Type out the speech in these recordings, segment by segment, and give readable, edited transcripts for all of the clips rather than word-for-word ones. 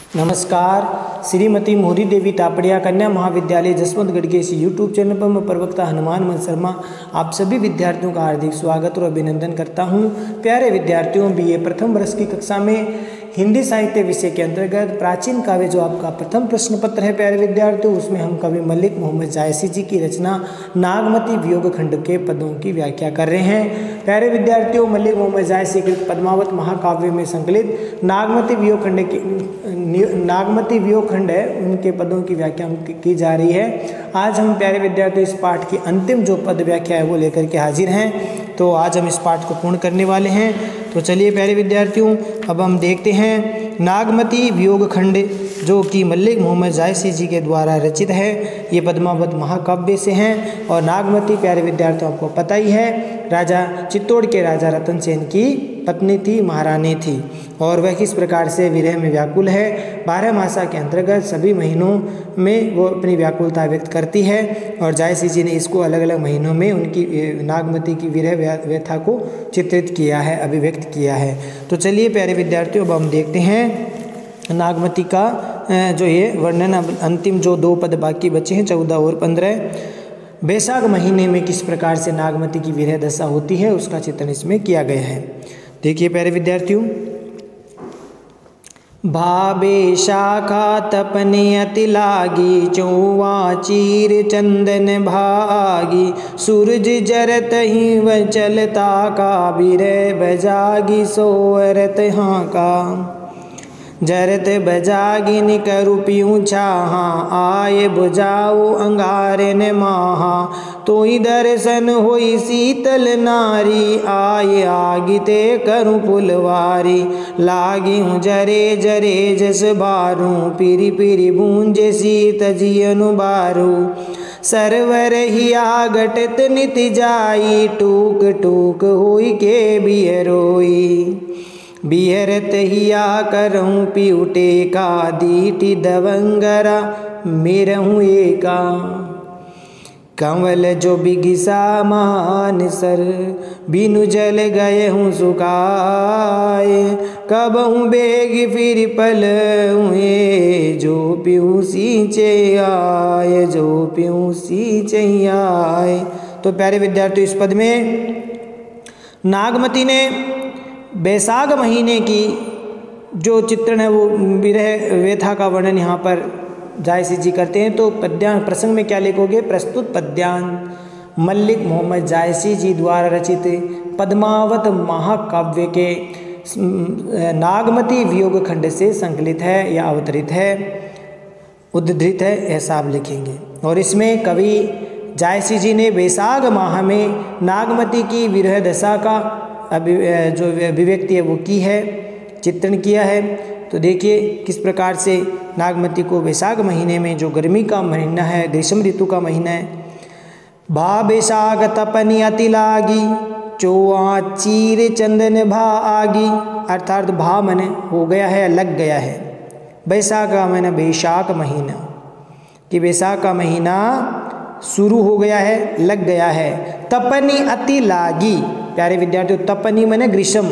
नमस्कार। श्रीमती मोहरी देवी तापड़िया कन्या महाविद्यालय जसवंतगढ़ के इस यूट्यूब चैनल पर मैं प्रवक्ता हनुमान मन शर्मा आप सभी विद्यार्थियों का हार्दिक स्वागत और अभिनंदन करता हूं। प्यारे विद्यार्थियों, बीए प्रथम वर्ष की कक्षा में हिंदी साहित्य विषय के अंतर्गत प्राचीन काव्य जो आपका प्रथम प्रश्न पत्र है प्यारे विद्यार्थियों, उसमें हम कवि मलिक मोहम्मद जायसी जी की रचना नागमती वियोग खंड के पदों की व्याख्या कर रहे हैं। प्यारे विद्यार्थियों, मलिक मोहम्मद जायसी कृत पद्मावत महाकाव्य में संकलित नागमती वियोग खंड है, उनके पदों की व्याख्या की जा रही है। आज हम प्यारे विद्यार्थियों इस पाठ की अंतिम जो पद व्याख्या है वो लेकर के हाजिर हैं। तो आज हम इस पाठ को पूर्ण करने वाले हैं। तो चलिए प्यारे विद्यार्थियों, अब हम देखते हैं नागमती वियोग खंड जो कि मलिक मोहम्मद जायसी जी के द्वारा रचित है। ये पद्मावत महाकाव्य से हैं और नागमती प्यारे विद्यार्थियों आपको पता ही है राजा चित्तौड़ के राजा रतन सेन की पत्नी थी, महारानी थी, और वह किस प्रकार से विरह में व्याकुल है। 12 मासा के अंतर्गत सभी महीनों में वो अपनी व्याकुलता व्यक्त करती है और जायसी जी ने इसको अलग अलग महीनों में उनकी नागमती की विरह व्यथा को चित्रित किया है, अभिव्यक्त किया है। तो चलिए प्यारे विद्यार्थियों, अब हम देखते हैं नागमती का जो ये वर्णन। अंतिम जो 2 पद बाकी बचे हैं 14 और 15, बैसाख महीने में किस प्रकार से नागमती की विरह दशा होती है उसका चित्रण इसमें किया गया है। देखिए प्यारे विद्यार्थियों, भाबे शाखा तपने अति लागी, चौवा चीर चंदन भागी, सूरज जरत ही व चलता का, बिरह बजागी सोरत हाँ का, जरत बजागी निकरु पियूँ छाहा, आए बुझाओ अंगारन माहा, तोई दर्शन होई शीतल नारी, आए आगिते करूँ पुलवारी, लागी हूँ जरे जरे जस बारू, पीरी पीरी बूंजे शीत जियनु बारू, सरवर हिया घटत नित जाई, टूक टूक होई के बियरोई, बिहरत हिया करऊँ पिउटे का, दीटी दवंगरा मेरहूँ एका, कंवल जो बिगिसा मान सर, बिनु जल गए हूँ सुखाए, कब हूँ बेग फिर पल हुए, जो पीऊँ सींचे आए, जो पीऊँ सींचे आए। तो प्यारे विद्यार्थी, इस पद में नागमती ने बैसाख महीने की जो चित्रण है वो विरह व्यथा का वर्णन यहाँ पर जायसी जी करते हैं। तो पद्यांश प्रसंग में क्या लिखोगे? प्रस्तुत पद्यांश मलिक मोहम्मद जायसी जी द्वारा रचित पद्मावत महाकाव्य के नागमती वियोग खंड से संकलित है या अवतरित है, उद्धृत है, ऐसा आप लिखेंगे। और इसमें कवि जायसी जी ने बैसाख माह में नागमती की विरह दशा का जो अभिव्यक्ति है वो की है, चित्रण किया है। तो देखिए किस प्रकार से नागमती को बैसाख महीने में जो गर्मी का महीना है, ग्रीष्म ऋतु का महीना है, भा बैसाख तपनी अति लागी, चौआ चीर चंदन भा आगी, अर्थात भा मने हो गया है, लग गया है। बैसाख का महीना बैसाख महीना कि बैसाख का महीना शुरू हो गया है, लग गया है। तपनी अति लागी प्यारे विद्यार्थियों, तपनी मने ग्रीष्म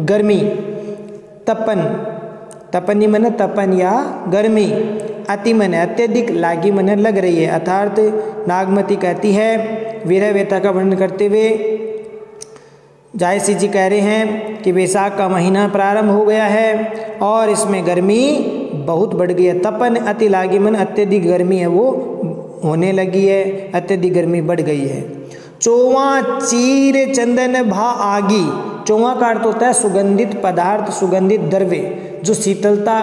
गर्मी, तपन तपनी मने तपन या गर्मी, अति मने अत्यधिक, लागी मने लग रही है। अर्थात नागमती कहती है विरह व्यथा का वर्णन करते हुए जायसी जी कह रहे हैं कि बैसाख का महीना प्रारंभ हो गया है और इसमें गर्मी बहुत बढ़ गई है। तपन अति लागी मन अत्यधिक गर्मी है वो होने लगी है, अत्यधिक गर्मी बढ़ गई है। चौवा चीर चंदन भा आगी, चौवा का अर्थ होता है सुगंधित पदार्थ, सुगंधित द्रव्य जो शीतलता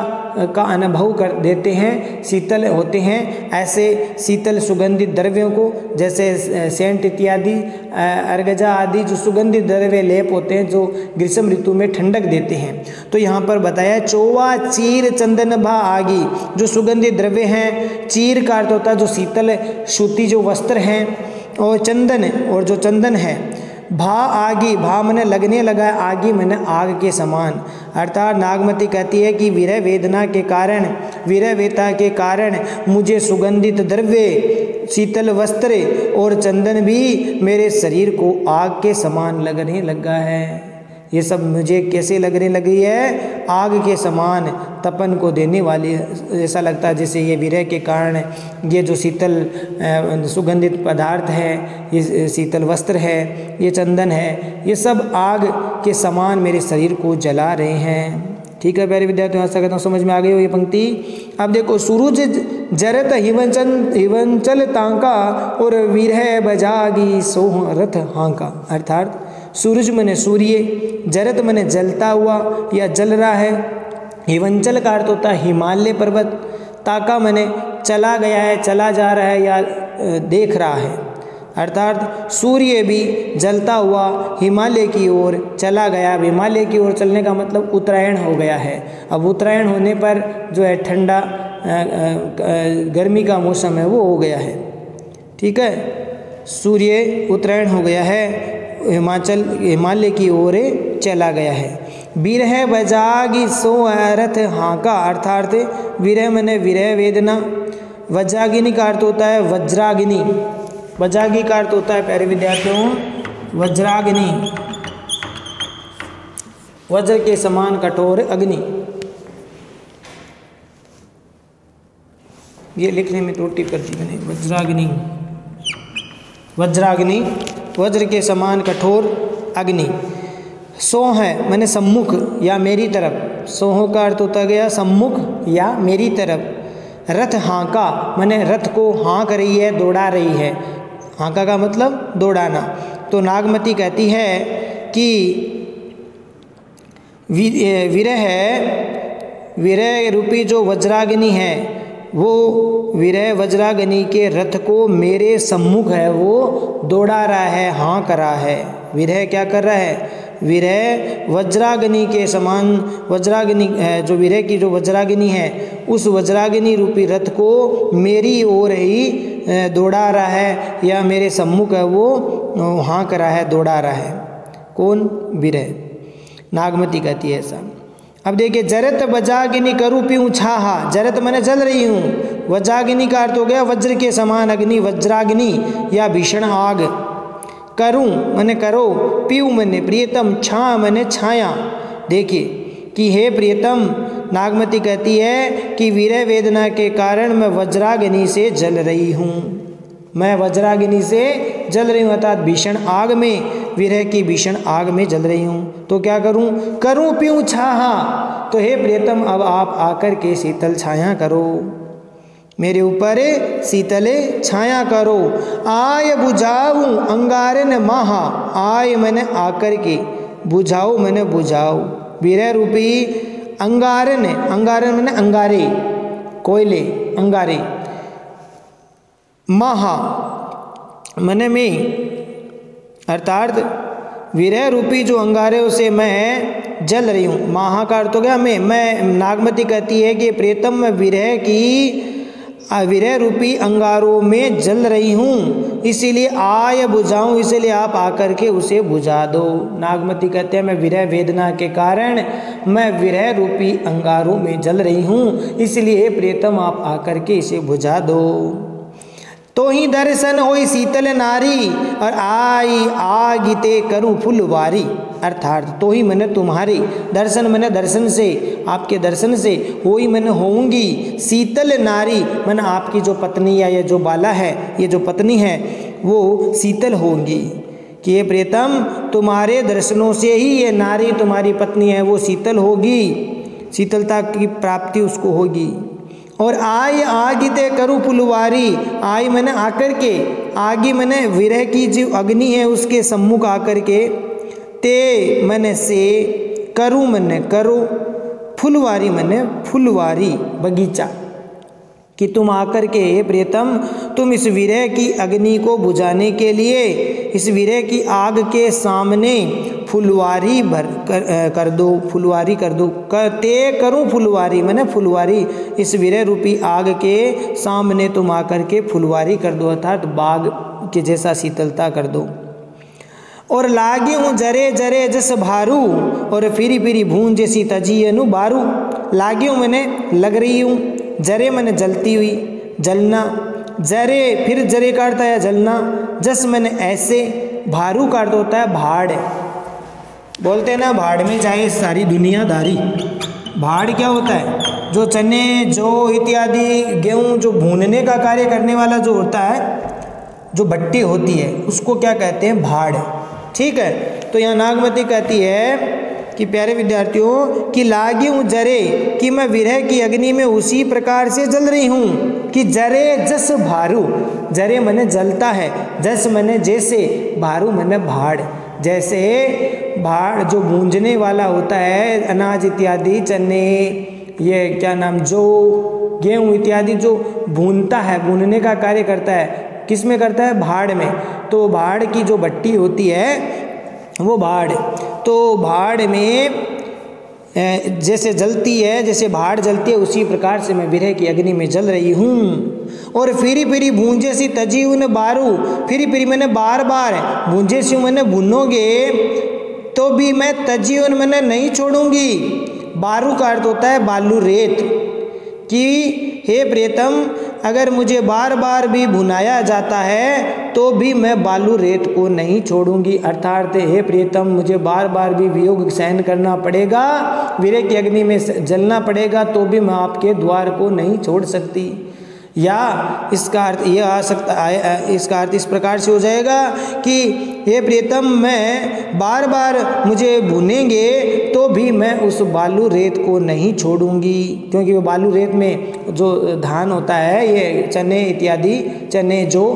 का अनुभव कर देते हैं, शीतल होते हैं। ऐसे शीतल सुगंधित द्रव्यों को जैसे सेंट इत्यादि, अर्गजा आदि जो सुगंधित द्रव्य लेप होते हैं जो ग्रीष्म ऋतु में ठंडक देते हैं। तो यहाँ पर बताया चौवा चीर चंदन भा आगी, जो सुगंधित द्रव्य हैं। चीर का अर्थ होता है जो शीतल सूती जो वस्त्र हैं, और चंदन, और जो चंदन है। भा आगी, भा मने लगने लगा, आगी मने आग के समान। अर्थात नागमती कहती है कि विरह वेदना के कारण, विरह व्यथा के कारण मुझे सुगंधित द्रव्य, शीतल वस्त्र और चंदन भी मेरे शरीर को आग के समान लगने लगा है। ये सब मुझे कैसे लगने लगी है? आग के समान तपन को देने वाली। ऐसा लगता है जैसे ये विरह के कारण ये जो शीतल सुगंधित पदार्थ है, ये शीतल वस्त्र है, ये चंदन है, ये सब आग के समान मेरे शरीर को जला रहे हैं। ठीक है प्यारे विद्यार्थियों, आशा करता हूँ समझ में आ गई हो ये पंक्ति। अब देखो, सूरज जरत हिवंचल तांका और विरह बजागी सोह रथ हांका। अर्थात सूरज मने सूर्य, जरत मने जलता हुआ या जल रहा है, हिवंचल का अर्थ होता है हिमालय पर्वत, ताका मने चला गया है, चला जा रहा है या देख रहा है। अर्थात सूर्य भी जलता हुआ हिमालय की ओर चला गया। हिमालय की ओर चलने का मतलब उत्तरायण हो गया है। अब उत्तरायण होने पर जो है ठंडा गर्मी का मौसम है वो हो गया है। ठीक है, सूर्य उत्तरायण हो गया है, हिमालय की ओर चला गया है। विरह बजागी सो रथ हांका। अर्थात विरह मने विरह वेदना। वज्रागिनी का अर्थ होता है वज्राग्नि। वज्राग्नि का अर्थ होता है प्यारे विद्यार्थियों वज्राग्नि, वज्र के समान कठोर अग्नि। ये लिखने में त्रुटि कर दी मैंने, वज्राग्नि, वज्राग्नि, वज्र के समान कठोर अग्नि। सोह है मैंने सम्मुख या मेरी तरफ। सोह का अर्थ होता गया सम्मुख या मेरी तरफ। रथ हांका मैंने रथ को हाँक रही है, दौड़ा रही है। हांका का मतलब दौड़ाना। तो नागमती कहती है कि विरह रूपी जो वज्राग्नि है वो विरह वज्राग्नि के रथ को मेरे सम्मुख है वो दौड़ा रहा है, हाँक रहा है। विरह क्या कर रहा है? विरह वज्राग्नि के समान, वज्राग्नि जो विरह की जो वज्राग्नि है उस वज्राग्नि रूपी रथ को मेरी ओर ही दौड़ा रहा है या मेरे सम्मुख है वो हाँक रहा है, दौड़ा रहा है। कौन? विरह। नागमती कहती है ऐसा। अब देखिए, जरत वज्राग्नि करूँ पीऊँ छाहा। जरत मैंने जल रही हूँ, वज्राग्नि का अर्थ हो गया वज्र के समान अग्नि, वज्राग्नि या भीषण आग। करूँ मैंने करो, पीऊँ मैंने प्रियतम, छा मैंने छाया। देखिए कि हे प्रियतम, नागमती कहती है कि विरह वेदना के कारण मैं वज्राग्नि से जल रही हूँ। मैं वज्राग्नि से जल रही हूँ अर्थात भीषण आग में, विरह की भीषण आग में जल रही हूँ। तो क्या करूँ? करूँ पीऊँ छाहा। तो हे प्रियतम, अब आप आकर के शीतल छाया करो, मेरे ऊपर शीतले छाया करो। आय बुझाऊँ अंगारन महा। आय मैंने आकर के, बुझाओ मैंने बुझाओ। विरह रूपी अंगारन, अंगारन मैंने अंगारे, कोयले, अंगारे। महा मैंने में, अर्थात विरह रूपी जो अंगारे उसे मैं जल रही हूँ। महा का अर्थ हो गया मैं। नागमती कहती है कि प्रियतम मैं विरह की, विरह रूपी अंगारों में जल रही हूँ, इसीलिए आय बुझाऊँ, इसीलिए आप आकर के उसे बुझा दो। नागमती कहते हैं मैं विरह वेदना के कारण मैं विरह रूपी अंगारों में जल रही हूँ, इसलिए प्रियतम आप आकर के इसे बुझा दो। तो ही दर्शन होई शीतल नारी और आई आगिते करूँ फुलवारी। अर्थात तो ही मैंने तुम्हारी दर्शन, मैंने दर्शन से, आपके दर्शन से होई मैंने होंगी शीतल नारी, मैंने आपकी जो पत्नी या ये जो बाला है, ये जो पत्नी है वो शीतल होंगी। कि ये प्रियतम, तुम्हारे दर्शनों से ही ये नारी तुम्हारी पत्नी है वो शीतल होगी, शीतलता की प्राप्ति उसको होगी। और आई आगिते करूँ फुलवारी। आई मैंने आकर के, आगी मैंने विरह की जो अग्नि है उसके सम्मुख आकर के, ते मैंने से, करूँ मैंने करो, फुलवारी मैंने फुलवारी बगीचा। कि तुम आकर के प्रियतम, तुम इस विरह की अग्नि को बुझाने के लिए इस विरह की आग के सामने फुलवारी कर दो, फुलवारी कर दो। ते करूँ फुलवारी मैंने फुलवारी, इस विरह रूपी आग के सामने तुम आकर के फुलवारी कर दो, अर्थात बाग के जैसा शीतलता कर दो। और लागी हूँ जरे जरे जस भारू और फिरी फिरी भून जैसी तजी अनु बारू। लागी हूँ मैंने लग रही हूँ, जरे मैंने जलती हुई, जलना, जरे फिर जरे का अर्थ है जलना, जस मैंने ऐसे, भारू का अर्थ होता है भाड़। बोलते हैं ना भाड़ में जाए सारी दुनियादारी, भाड़ क्या होता है? जो चने, जौ इत्यादि गेहूँ जो भूनने का कार्य करने वाला जो होता है, जो भट्टी होती है, उसको क्या कहते हैं? भाड़। ठीक है। तो यहाँ नागमती कहती है कि प्यारे विद्यार्थियों कि लागी हूँ जरे कि मैं विरह की अग्नि में उसी प्रकार से जल रही हूँ कि जरे जस भारू। जरे मने जलता है, जस मने जैसे, भारू मने भाड़। जैसे भाड़ जो भूंजने वाला होता है, अनाज इत्यादि, चने, ये क्या नाम, जो गेहूँ इत्यादि जो भूनता है, भूनने का कार्य करता है, किस में करता है? भाड़ में। तो भाड़ की जो भट्टी होती है वो भाड़। तो भाड़ में जैसे जलती है, जैसे भाड़ जलती है, उसी प्रकार से मैं विरह की अग्नि में जल रही हूँ। और फिरी फिरी भूंजे सी तजी उन बारू, फिरी फिरी मैंने बार बार भूंजे सी मैंने भूनोगे तो भी मैं तजी उन मैंने नहीं छोड़ूंगी। बारू का अर्थ होता है बालू, रेत, कि हे प्रियतम अगर मुझे बार बार भी भुनाया जाता है तो भी मैं बालू रेत को नहीं छोड़ूंगी। अर्थात हे प्रियतम मुझे बार बार भी वियोग सहन करना पड़ेगा, विरह की अग्नि में जलना पड़ेगा, तो भी मैं आपके द्वार को नहीं छोड़ सकती। या इसका अर्थ यह आ सकता है, इसका अर्थ इस प्रकार से हो जाएगा कि हे प्रियतम मैं बार बार मुझे भूनेंगे तो भी मैं उस बालू रेत को नहीं छोड़ूंगी। क्योंकि वो बालू रेत में जो धान होता है, ये चने इत्यादि, चने जो,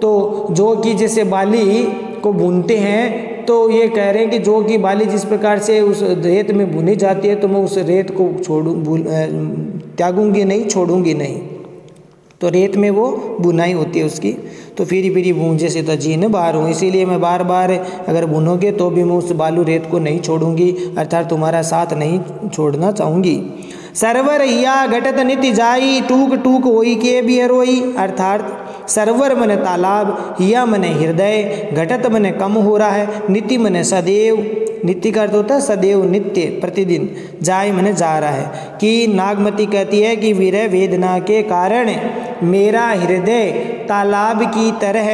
तो जो की जैसे बाली को भूनते हैं, तो ये कह रहे हैं कि जो की बाली जिस प्रकार से उस रेत में भुनी जाती है तो मैं उस रेत को त्यागूंगी नहीं, छोड़ूंगी नहीं। तो रेत में वो बुनाई होती है उसकी। तो फिरी फिरी भूंजे से तजीन बार हूँ, इसीलिए मैं बार बार अगर भुनोगे तो भी मैं उस बालू रेत को नहीं छोड़ूंगी, अर्थात तुम्हारा साथ नहीं छोड़ना चाहूँगी। सरवर या घटत नित्य जाई, टूक टूक होई के भी रोई। अर्थात सरवर मने तालाब, या मने हृदय, घटत मने कम हो रहा है, नित्य मने सदैव, नित्य का अर्थ होता है सदैव, नित्य, प्रतिदिन, जाय मने जा रहा है। कि नागमती कहती है कि विरह वेदना के कारण मेरा हृदय तालाब की तरह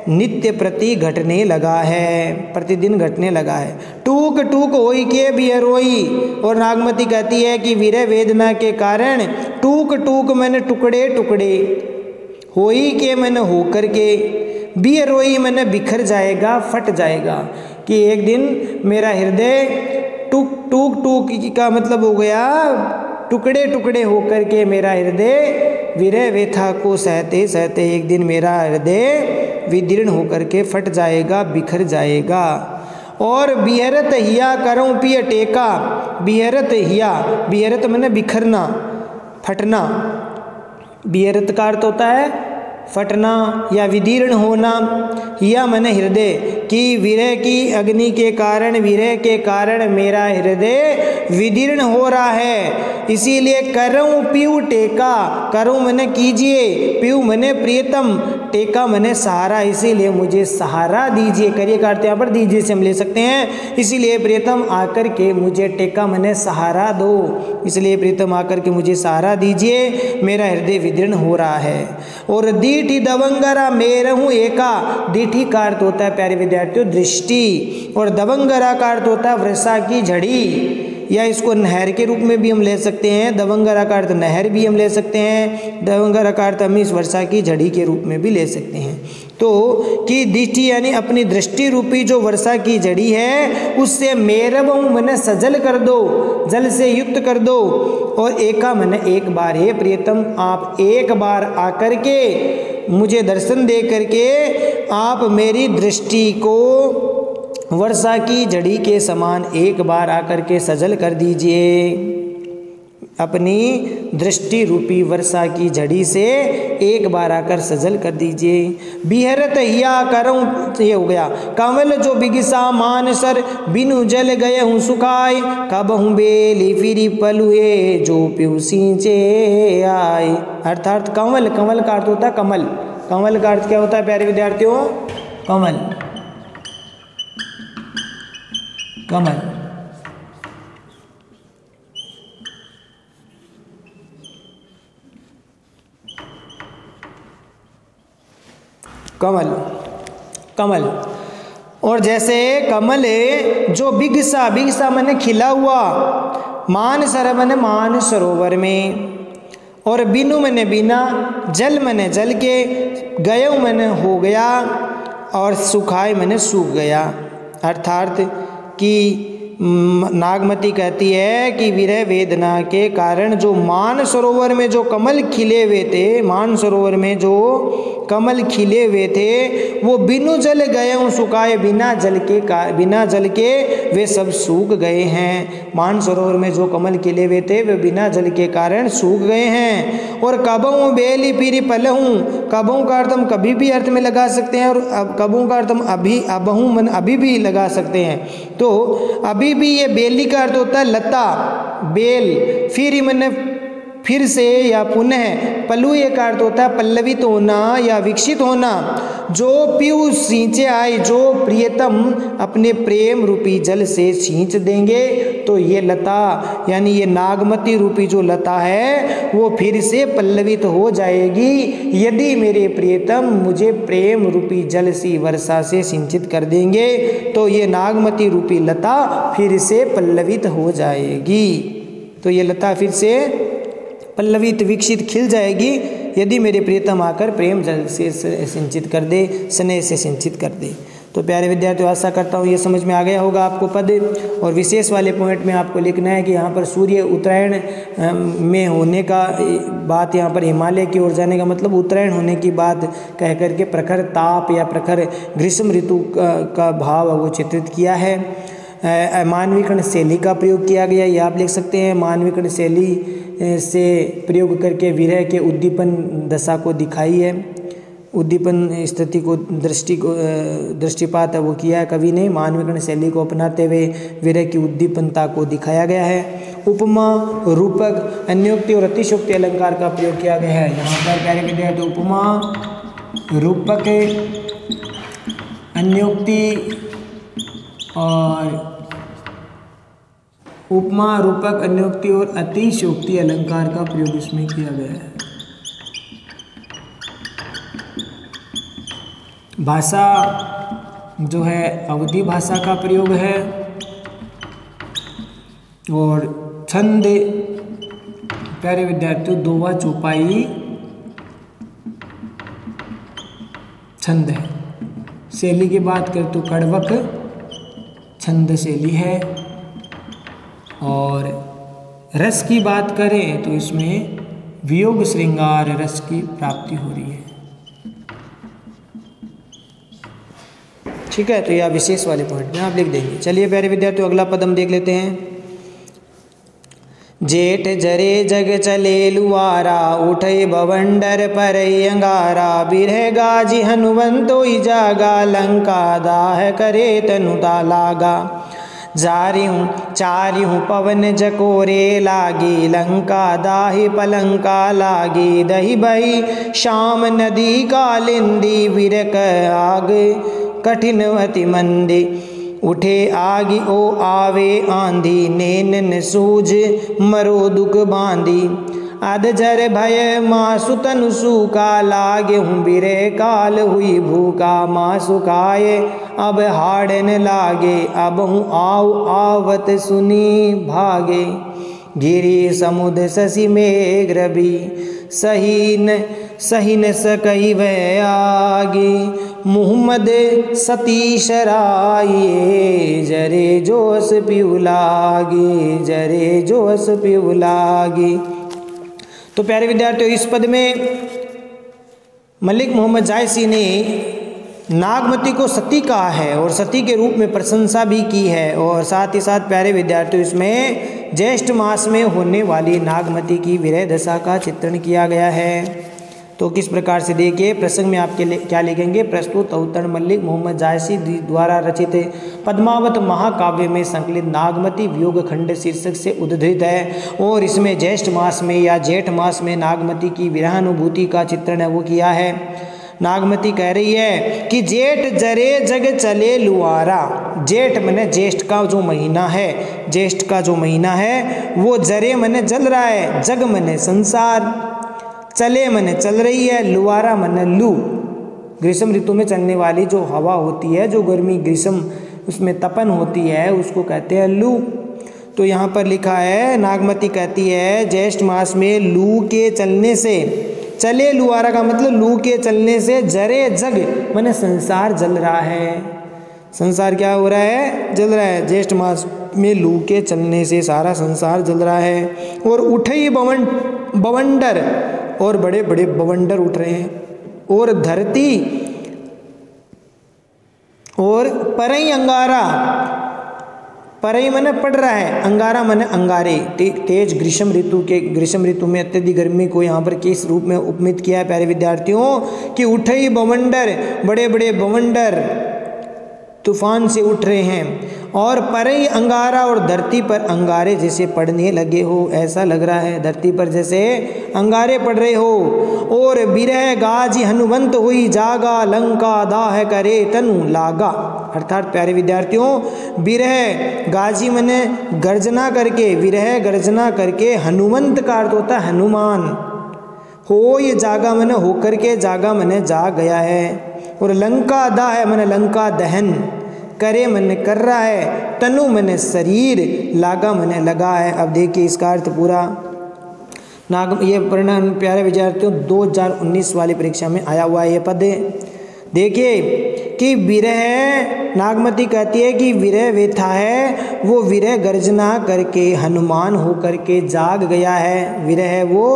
नित्य प्रति घटने लगा है, प्रतिदिन घटने लगा है। टूक टूक होई के भी रोई। और नागमती कहती है कि विरह वेदना के कारण टूक टूक मैंने टुकड़े टुकड़े, होई के मैंने होकर के, भी रोई मैंने बिखर जाएगा, फट जाएगा। कि एक दिन मेरा हृदय टूक टूक टूक का मतलब हो गया टुकड़े टुकड़े होकर के मेरा हृदय विरह व्यथा को सहते सहते एक दिन मेरा हृदय विदीर्ण होकर के फट जाएगा, बिखर जाएगा। और बिहरत हिया करऊँ पिय टेका, बिहरत हिया, बिहरत मैंने बिखरना, फटना, बिहरत का अर्थ होता है फटना या विदीर्ण होना। या मैंने हृदय कि विरह की अग्नि के कारण, विरह के कारण मेरा हृदय विदीर्ण हो रहा है, इसीलिए करऊँ पीऊ टेका, करूँ मैंने कीजिए, पीऊ मैंने प्रियतम, टेका मैंने सहारा, इसीलिए मुझे सहारा दीजिए। करिए का अर्थ यहाँ पर दीजिए से हम ले सकते हैं। इसीलिए प्रियतम आकर के मुझे टेका मैंने सहारा दो, इसलिए प्रियतम आकर के मुझे सहारा दीजिए, मेरा हृदय विदीर्ण हो रहा है। और दीठी दवंगरा मेरहूँ एका, दीठी का अर्थ होता है प्यारे विद्यार्थियों दृष्टि, और दवंगरा का अर्थ होता है वर्षा की झड़ी, या इसको नहर के रूप में भी हम ले सकते हैं। दवंगरा का अर्थ नहर भी हम ले सकते हैं, दवंगरा का अर्थ हम इस वर्षा की झड़ी के रूप में भी ले सकते हैं। तो कि दृष्टि यानी अपनी दृष्टि रूपी जो वर्षा की झड़ी है उससे मेरवहूँ मैंने सजल कर दो, जल से युक्त कर दो। और एका मैंने एक बार, हे प्रियतम आप एक बार आकर के मुझे दर्शन दे करके आप मेरी दृष्टि को वर्षा की झड़ी के समान एक बार आकर के सजल कर दीजिए, अपनी दृष्टि रूपी वर्षा की झड़ी से एक बार आकर सजल कर दीजिए। बिहरत हिया करऊँ, ये हो गया। कंवल जो बिगिसा मानसर, बिनु जल गए हूँ सुखाए, कब हूँ बेली फिरी पलुए, जो प्यू सींचे आए। अर्थात कंवल, कंवल का अर्थ होता है कमल, कंवल का अर्थ क्या होता है प्यारे विद्यार्थियों? कमल, कमल। कमल, कमल। और जैसे कमल है जो बिगसा, बिगसा मैंने खिला हुआ, मानसर मने मान सरोवर में, और बिनु मने बिना, जल मने जल के, गयो मने हो गया, और सुखाए मने सूख गया। अर्थात कि नागमती कहती है कि विरह वेदना के कारण जो मान सरोवर में जो कमल खिले हुए थे, मान सरोवर में जो कमल खिले हुए थे वो बिनु जल गए सुखाए, बिना जल के वे सब सूख गए हैं। मान सरोवर में जो कमल खिले हुए थे वे बिना जल के कारण सूख गए हैं। और कबहू बेली पीरी पलहूँ, कबहू का अर्थ हम कभी भी अर्थ में लगा सकते हैं, और अब कबहू का अर्थ हम अबहू मन अभी भी लगा सकते हैं। तो अभी भी ये बेली का अर्थ होता है लता, बेल, फिर मैंने फिर से या पुनः, पल्लू एक अर्थ होता है पल्लवित होना या विकसित होना। जो पीऊ सींचे आए, जो प्रियतम अपने प्रेम रूपी जल से सींच देंगे, तो ये लता यानी ये नागमती रूपी जो लता है वो फिर से पल्लवित हो जाएगी यदि मेरे प्रियतम मुझे प्रेम रूपी जल सी वर्षा से सिंचित कर देंगे, तो ये नागमती रूपी लता फिर से पल्लवित हो जाएगी। तो ये लता फिर से पल्लवित विकसित खिल जाएगी यदि मेरे प्रियतम आकर प्रेम जल से सिंचित कर दे, स्नेह से सिंचित कर दे। तो प्यारे विद्यार्थियों, आशा करता हूँ ये समझ में आ गया होगा आपको पद। और विशेष वाले पॉइंट में आपको लिखना है कि यहाँ पर सूर्य उत्तरायण में होने का बात, यहाँ पर हिमालय की ओर जाने का मतलब उत्तरायण होने की बात कह करके प्रखर ताप या प्रखर ग्रीष्म ऋतु का भाव वो चित्रित किया है। मानवीकरण शैली का प्रयोग किया गया, ये आप लिख सकते हैं। मानवीकरण शैली से प्रयोग करके विरह के उद्दीपन दशा को दिखाई है, उद्दीपन स्थिति को दृष्टिपात वो किया है कवि ने। मानवीकरण शैली को अपनाते हुए विरह की उद्दीपनता को दिखाया गया है। उपमा, रूपक, अन्योक्ति और अतिशयोक्ति अलंकार का प्रयोग किया गया है। यहाँ पर प्यारे विद्यार्थी उपमा, रूपक, अन्योक्ति और उपमा, रूपक, अन्योक्ति और अतिशयोक्ति अलंकार का प्रयोग इसमें किया गया है। भाषा जो है अवधि भाषा का प्रयोग है। और छंद प्यारे विद्यार्थियों दोवा चौपाई छंद है। शैली की बात करें तो कड़वक छंद शैली है। और रस की बात करें तो इसमें वियोग श्रृंगार रस की प्राप्ति हो रही है। ठीक है, तो यह विशेष वाले पॉइंट में आप लिख देंगे। चलिए प्यारे विद्यार्थियों, अगला पद हम देख लेते हैं। जेठ जरे जग चले लुआरा, उठे बवंडर पर अंगारा, बिरह गाजी हनुवंतो जागा, लंका दाह करे तनुता लागा। जारियूं चारियूं पवन जकोरे लागी, लंका दाही पलंका लागी, दही बही शाम नदी कालिंदी, विरक आग कठिन अति मंदी। उठे आगी ओ आवे आंधी, नैनन सूझ मरो दुख बांधी। अधजर भय मासु तनु सूखा, लागे हूँ बिरे काल हुई भूखा। माँ सुखाए अब हाड़न लागे, अब हूँ आव आवत सुनी भागे। गिरी समुद्र शशि मेघ रवि, सही न सकई वह आगे। मुहम्मद सतीश राये, जरे जोश पिउ लागे, जरे जोश पिउ लागे। तो प्यारे विद्यार्थियों, इस पद में मलिक मोहम्मद जायसी ने नागमती को सती कहा है और सती के रूप में प्रशंसा भी की है। और साथ ही साथ प्यारे विद्यार्थियों, इसमें ज्येष्ठ मास में होने वाली नागमती की विरह दशा का चित्रण किया गया है। तो किस प्रकार से देखिए, प्रसंग में आपके क्या लिखेंगे। प्रस्तुत अवतरण मलिक मोहम्मद जायसी द्वारा रचित पद्मावत महाकाव्य में संकलित नागमती वियोग खंड शीर्षक से उद्धृत है। और इसमें ज्येष्ठ मास में या जेठ मास में नागमती की विरहानुभूति का चित्रण है वो किया है। नागमती कह रही है कि जेठ जरे जग चले लुआरा। जेठ मने ज्येष्ठ का जो महीना है, ज्येष्ठ का जो महीना है वो जरे मने जल रहा है, जग मने संसार, चले मने चल रही है, लुआरा मने लू, ग्रीष्म ऋतु में चलने वाली जो हवा होती है, जो गर्मी ग्रीष्म उसमें तपन होती है उसको कहते हैं लू। तो यहाँ पर लिखा है, नागमती कहती है ज्येष्ठ मास में लू के चलने से, चले लुआरा का मतलब लू के चलने से जरे जग माने संसार जल रहा है। संसार क्या हो रहा है? जल रहा है। ज्येष्ठ मास में लू के चलने से सारा संसार जल रहा है। और उठई बवंडर, और बड़े बड़े बवंडर उठ रहे हैं। और धरती और परई अंगारा, परई मने पड़ रहा है, अंगारा मने अंगारे। तेज ग्रीष्म ऋतु में अत्यधिक गर्मी को यहाँ पर किस रूप में उपमित किया है प्यारे विद्यार्थियों कि उठई बवंडर, बड़े बड़े बवंडर तूफान से उठ रहे हैं। और परई अंगारा, और धरती पर अंगारे जैसे पड़ने लगे हो, ऐसा लग रहा है धरती पर जैसे अंगारे पड़ रहे हो। और बिरह गाजी हनुमंत हुई जागा, लंका दाह करे तनु लागा। अर्थात प्यारे विद्यार्थियों, विरह गाजी मने गर्जना करके, विरह गर्जना करके, हनुमंत का अर्थ होता है हनुमान, हो ये जागा मने होकर के, जागा मने जा गया है। और लंका दाह मने लंका दहन, करे मने कर रहा है, तनु मने शरीर, लागा मने लगा है। अब देखिए इसका अर्थ पूरा। ये परिणाम प्यारे विद्यार्थियों 2019 वाली परीक्षा में आया हुआ है ये पद। देखिए कि विरह, नागमती कहती है कि विरह व्यथा है, वो विरह गर्जना करके हनुमान होकर के जाग गया है। विरह वो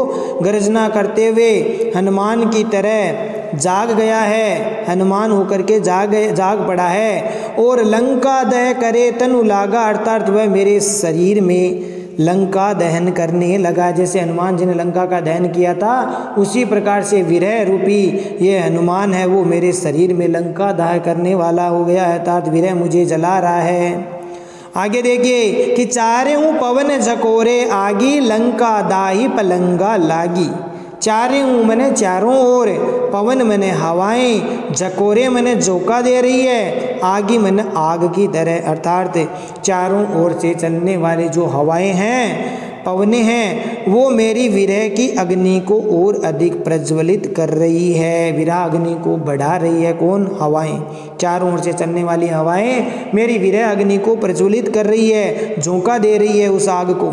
गर्जना करते हुए हनुमान की तरह जाग गया है, हनुमान होकर के जाग पड़ा है। और लंका दह करे तनु लागा, अर्थात वह मेरे शरीर में लंका दहन करने लगा। जैसे हनुमान जी ने लंका का दहन किया था, उसी प्रकार से विरह रूपी ये हनुमान है, वो मेरे शरीर में लंका दाह करने वाला हो गया है, अर्थात विरह मुझे जला रहा है। आगे देखिए कि चारे हूँ पवन झकोरे आगी, लंका दाही पलंगा लागी। चारे हूँ मैंने चारों ओर, पवन मैंने हवाएं, झकोरे मैंने झोंका दे रही है, आगी मैंने आग की तरह, अर्थात चारों ओर से चलने वाली जो हवाएं हैं, पवने हैं, वो मेरी विरह की अग्नि को और अधिक प्रज्वलित कर रही है, विरह अग्नि को बढ़ा रही है। कौन? हवाएं। चारों ओर से चलने वाली हवाएं मेरी विरह अग्नि को प्रज्वलित कर रही है, झोंका दे रही है उस आग को।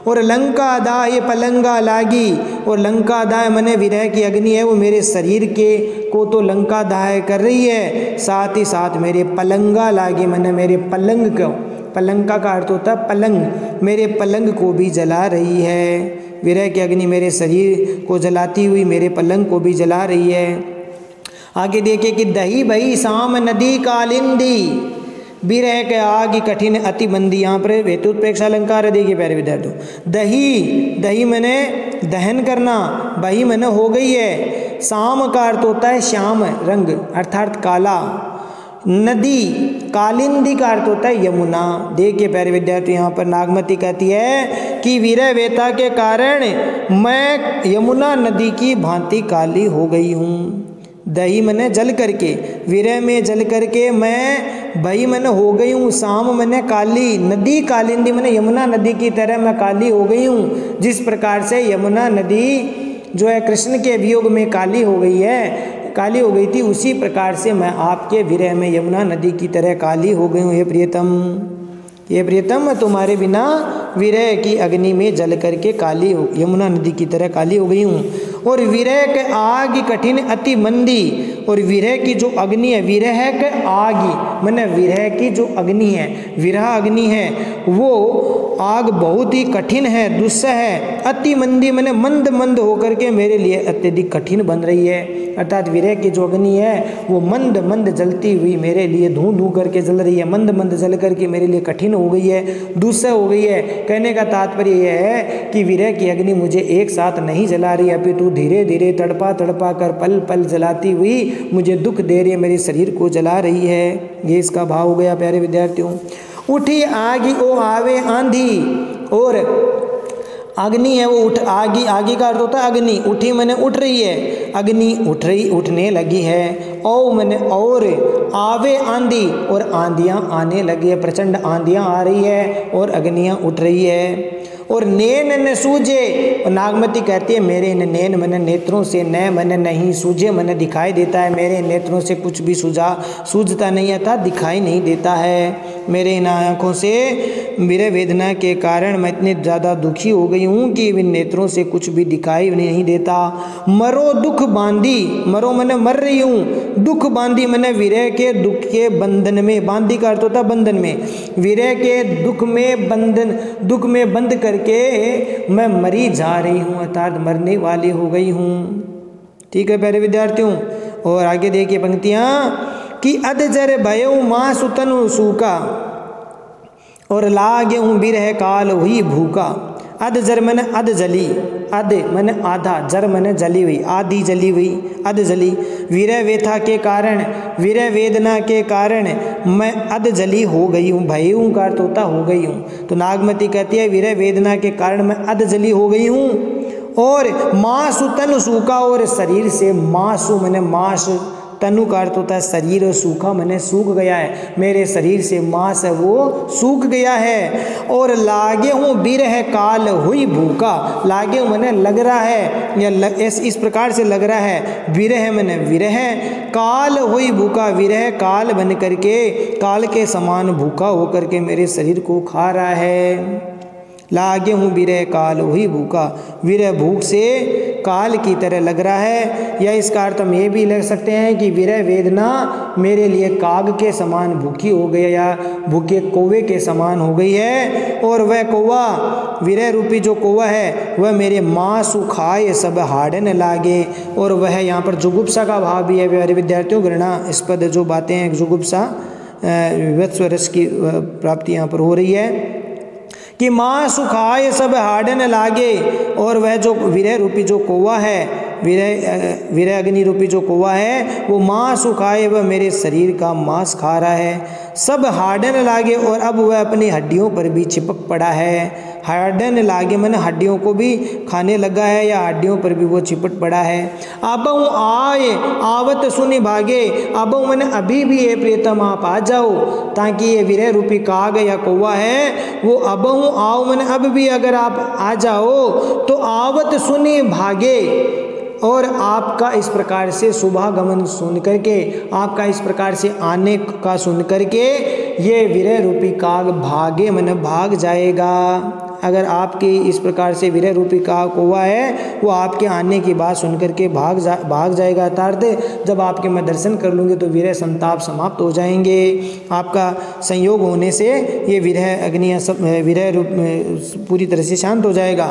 और लंका दाह पलंगा लागी, और लंका दाह मने विरह की अग्नि है, वो मेरे शरीर के को तो लंका दाह कर रही है, साथ ही साथ मेरे पलंगा लागी मने मेरे पलंग को, पलंगा का अर्थ होता है पलंग, मेरे पलंग को भी जला रही है। विरह की अग्नि मेरे शरीर को जलाती हुई मेरे पलंग को भी जला रही है। आगे देखिए कि दही बही शाम नदी कालिंदी, विरह के आग कठिन अति मंदी। यहाँ पर हेतुत्प्रेक्षा अलंकार है। देखिए प्यारे विद्यार्थियों, दही, दही मैंने दहन करना, बही मैंने हो गई है। शाम का अर्थ होता है श्याम रंग, अर्थात काला। नदी, कालिंदी का अर्थ होता है यमुना। देखिए प्यारे विद्यार्थियों, यहाँ पर नागमती कहती है कि विरह वेता के कारण मैं यमुना नदी की भांति काली हो गई हूँ। दही मैंने जल करके, विरह में जल करके मैं बही मैंने हो गई हूँ, शाम मैंने काली, नदी कालिंदी मैंने यमुना नदी की तरह मैं काली हो गई हूँ। जिस प्रकार से यमुना नदी जो है कृष्ण के वियोग में काली हो गई है, काली हो गई थी, उसी प्रकार से मैं आपके विरह में यमुना नदी की तरह काली हो गई हूँ। हे प्रियतम, ये प्रियतम मैं तुम्हारे बिना विरह की अग्नि में जल करके काली हो, यमुना नदी की तरह काली हो गई हूँ। और विरह के आग कठिन अति मंदी, और विरह की जो अग्नि है, विरह के आग माने विरह की जो अग्नि है, विरह अग्नि है, वो आग बहुत ही कठिन है, दुस्सह है। अति मंदी माने मंद मंद होकर के मेरे लिए अत्यधिक कठिन बन रही है, अर्थात विरह की जो अग्नि है वो मंद मंद जलती हुई मेरे लिए धू धू करके जल रही है, मंद मंद जल करके मेरे लिए कठिन हो गई है, दुस्सह हो गई है। कहने का तात्पर्य यह है कि विरह की अग्नि मुझे एक साथ नहीं जला रही, अपितु धीरे धीरे तड़पा तड़पा कर पल पल जलाती हुई मुझे दुख दे रही है, मेरे शरीर को जला रही है। ये इसका भाव हो गया प्यारे विद्यार्थियों। उठी आगी ओ आवे आंधी, और अग्नि है वो उठ, आगी, आगी का अर्थ होता है अग्नि। उठी मैंने उठ रही है, अग्नि उठ रही, उठने लगी है। ओ मैंने और, आवे आंधी, और आंधियाँ आने लगी है, प्रचंड आंधियाँ आ रही है और अग्नियाँ उठ रही है। और नैन न सूझे, और नागमती कहती है मेरे नैन मैंने नेत्रों से, न मैंने नहीं, सूझे मैंने दिखाई देता है, मेरे नेत्रों से कुछ भी सूझता नहीं था, दिखाई नहीं देता है। मेरे इन आँखों से विरह वेदना के कारण मैं इतनी ज़्यादा दुखी हो गई हूँ कि इन नेत्रों से कुछ भी दिखाई नहीं देता। मरो दुख बांधी, मरो मैंने मर रही हूँ, दुख बांधी मैंने विरह के दुख के बंधन में, बांधी का अर्थ होता बंधन में, विरह के दुख में बंधन, दुख में बंध करके मैं मरी जा रही हूँ, अर्थात मरने वाली हो गई हूँ। ठीक है प्यारे विद्यार्थियों, और आगे देखिए पंक्तियाँ कि अधजर भयऊ माँ सुतनु सूका और लागे हूँ बिरह काल हुई भूखा। अध जर मैंने अध जली, अध मैंने आधा, जर मैंने जली हुई, आधी जली हुई, अध जली। विरह व्यथा के कारण, विरह वेदना के कारण मैं अध जली हो गई हूँ, भय हूँ का अर्थ होता हो गई हूँ। तो नागमती कहती है विरह वेदना के कारण मैं अध जली हो गई हूँ। और मांसु तनु सूखा, और शरीर से मांसु मैंने मांस, तनु का अर्थ होता है शरीर, और सूखा मैंने सूख गया है, मेरे शरीर से मांस है वो सूख गया है। और लागे हूँ बिरह काल हुई भूखा, लागे हूँ मैंने लग रहा है, या इस प्रकार से लग रहा है, विरह मैंने विरह, काल हुई भूखा, विरह काल बन करके, काल के समान भूखा होकर के मेरे शरीर को खा रहा है। लागे हूँ विरह काल हुई भूखा, विरह भूख से काल की तरह लग रहा है। या इसका अर्थ हम ये भी लग सकते हैं कि विरह वेदना मेरे लिए काग के समान भूखी हो गई, या भूखे कौवे के समान हो गई है। और वह कौवा, विरह रूपी जो कौवा है, वह मेरे मांसु खाए सब हाड़न लागे। और वह यहाँ पर जुगुप्सा का भाव भी है प्यारे विद्यार्थियों, घृणास्पद जो बातें हैं, जुगुप्सा विवत्स रस की प्राप्ति यहाँ पर हो रही है कि माँ सुखाए सब हाडन लागे। और वह जो विरह रूपी जो कौवा है, विरह अग्नि रूपी जो कौवा है, वो माँ सुखाए, वह मेरे शरीर का मांस खा रहा है, सब हाडन लागे। और अब वह अपनी हड्डियों पर भी चिपक पड़ा है। हाडन लागे मैंने हड्डियों को भी खाने लगा है, या हड्डियों पर भी वो चिपट पड़ा है। अबहु आए आवत सुनि भागे, अबहु मैंने अभी भी ये प्रियतम आप आ जाओ, ताकि ये विरह रूपी काग या कौवा है वो अबहु आओ, मैंने अब भी अगर आप आ जाओ तो आवत सुनि भागे। और आपका इस प्रकार से शुभागमन सुन करके, आपका इस प्रकार से आने का सुन करके ये विरह रूपी काग भागे मैंने भाग जाएगा। अगर आपकी इस प्रकार से विरह रूपी काग कौवा है, वो आपके आने की बात सुन करके भाग जाएगा। अर्थात जब आपके मैं दर्शन कर लूँगी तो विरह संताप समाप्त हो जाएंगे। आपका संयोग होने से ये विरह अग्नि विरह रूप पूरी तरह से शांत हो जाएगा।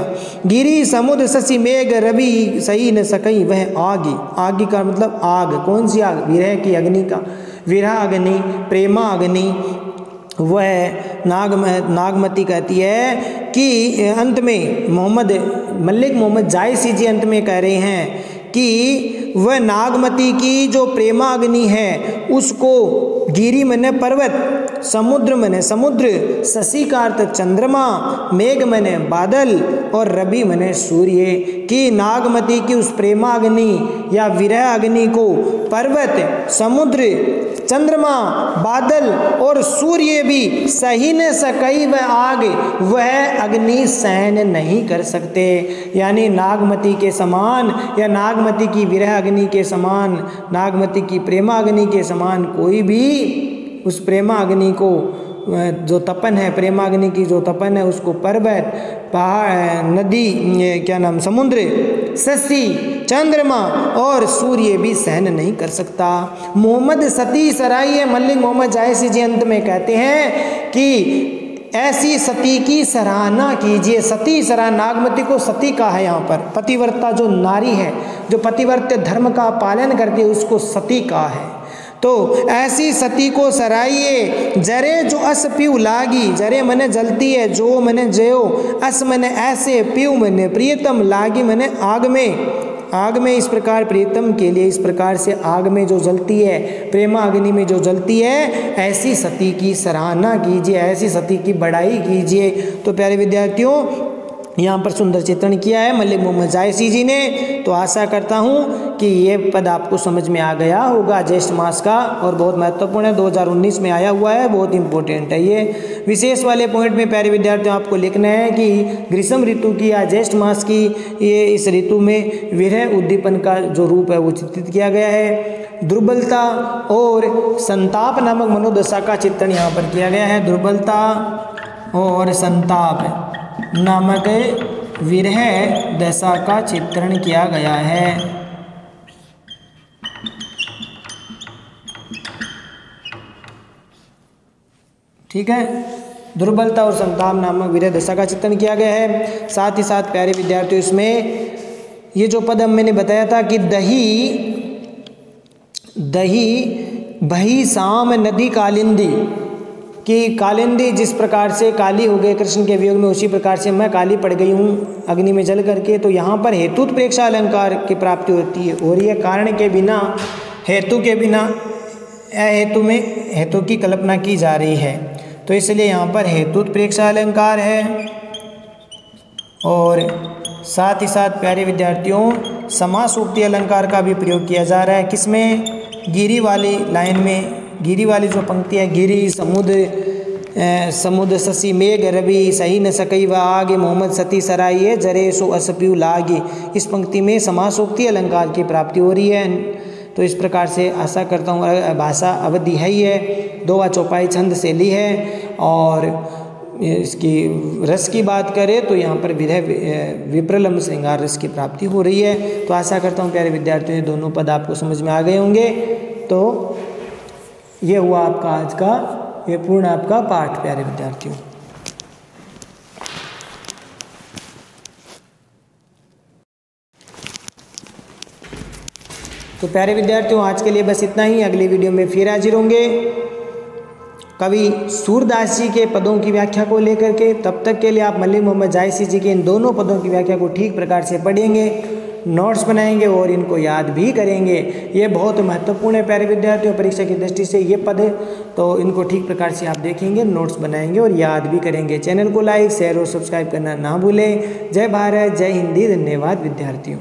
गिरी समुद्र शशि मेघ रवि सही न सकई वह आग, आग का मतलब आग, कौन सी आग? विरह की अग्नि का, विरह अग्नि, प्रेमा अग्नि। वह नागमती कहती है कि अंत में मलिक मोहम्मद जायसी जी अंत में कह रहे हैं कि वह नागमती की जो प्रेमा अग्नि है उसको गिरी मने पर्वत, समुद्र मने समुद्र, शशि का अर्थ चंद्रमा, मेघ मने बादल और रवि मने सूर्य की नागमती की उस प्रेमा अग्नि या विरह अग्नि को पर्वत, समुद्र, चंद्रमा, बादल और सूर्य भी सही न सकई वह आग, वह अग्नि सहन नहीं कर सकते। यानी नागमती के समान या नागमती की विरह अग्नि के समान, नागमती की प्रेमा अग्नि के समान कोई भी उस प्रेमा अग्नि को जो तपन है, प्रेमाग्नि की जो तपन है उसको पर्वत, पहाड़, नदी, क्या नाम, समुद्र, शशि, चंद्रमा और सूर्य भी सहन नहीं कर सकता। मोहम्मद सती सराय मलिक मोहम्मद जायसी जी अंत में कहते हैं कि ऐसी सती की सराहना कीजिए। सती सराहना, नागमती को सती कहा है यहाँ पर, पतिव्रता जो नारी है, जो पतिव्रत धर्म का पालन करती है उसको सती कहा है। तो ऐसी सती को सराइए, जरे जो अस पीऊ लागी, जरे मने जलती है, जो मने जयो, अस मने ऐसे, पीऊ मने प्रियतम, लागी मने आग में, आग में इस प्रकार प्रियतम के लिए इस प्रकार से आग में जो जलती है, प्रेमा अग्नि में जो जलती है, ऐसी सती की सराहना कीजिए, ऐसी सती की बड़ाई कीजिए। तो प्यारे विद्यार्थियों, यहाँ पर सुंदर चित्रण किया है मलिक मोहम्मद जायसी जी ने। तो आशा करता हूँ कि ये पद आपको समझ में आ गया होगा ज्येष्ठ मास का, और बहुत महत्वपूर्ण है, 2019 में आया हुआ है, बहुत इंपॉर्टेंट है। ये विशेष वाले पॉइंट में प्यारे विद्यार्थियों आपको लिखना है कि ग्रीष्म ऋतु की या ज्येष्ठ मास की ये इस ऋतु में विरह उद्दीपन का जो रूप है वो चित्रित किया गया है। दुर्बलता और संताप नामक मनोदशा का चित्रण यहाँ पर किया गया है। दुर्बलता और संताप नामक विरह दशा का चित्रण किया गया है। ठीक है, दुर्बलता और संताप नामक विरह दशा का चित्रण किया गया है। साथ ही साथ प्यारे विद्यार्थियों इसमें ये जो पद मैंने बताया था कि दही बही शाम नदी कालिंदी, कि कालिंदी जिस प्रकार से काली हो गए कृष्ण के वियोग में, उसी प्रकार से मैं काली पड़ गई हूँ अग्नि में जल करके। तो यहाँ पर हेतुत प्रेक्षा अलंकार की प्राप्ति होती है और यह कारण के बिना, हेतु के बिना अहेतु में हेतु की कल्पना की जा रही है, तो इसलिए यहाँ पर हेतुत प्रेक्षा अलंकार है। और साथ ही साथ प्यारे विद्यार्थियों समासूक्ति अलंकार का भी प्रयोग किया जा रहा है। किसमें? गिरी वाली लाइन में, गिरी वाली जो पंक्ति है, गिरी समुद्र शशि मेघ रवि सही न सकई व आगे मोहम्मद सती सराइए जरे सो असप्यू लागे, इस पंक्ति में समासूक्ति अलंकार की प्राप्ति हो रही है। तो इस प्रकार से आशा करता हूँ भाषा अवधि है ही है, दोहा चौपाई छंद से ली है। और इसकी रस की बात करें तो यहाँ पर विरह विप्रलम्ब श्रृंगार रस की प्राप्ति हो रही है। तो आशा करता हूँ प्यारे विद्यार्थियों ये दोनों पद आपको समझ में आ गए होंगे। तो ये हुआ आपका आज का, ये पूर्ण आपका पाठ प्यारे विद्यार्थियों। तो प्यारे विद्यार्थियों आज के लिए बस इतना ही। अगली वीडियो में फिर हाजिर होंगे कवि सूरदास जी के पदों की व्याख्या को लेकर के। तब तक के लिए आप मलिक मोहम्मद जायसी जी के इन दोनों पदों की व्याख्या को ठीक प्रकार से पढ़ेंगे, नोट्स बनाएंगे और इनको याद भी करेंगे। ये बहुत महत्वपूर्ण है प्यारे विद्यार्थियों परीक्षा की दृष्टि से ये पद, तो इनको ठीक प्रकार से आप देखेंगे, नोट्स बनाएंगे और याद भी करेंगे। चैनल को लाइक शेयर और सब्सक्राइब करना ना भूलें। जय भारत, जय हिंदी, धन्यवाद विद्यार्थियों।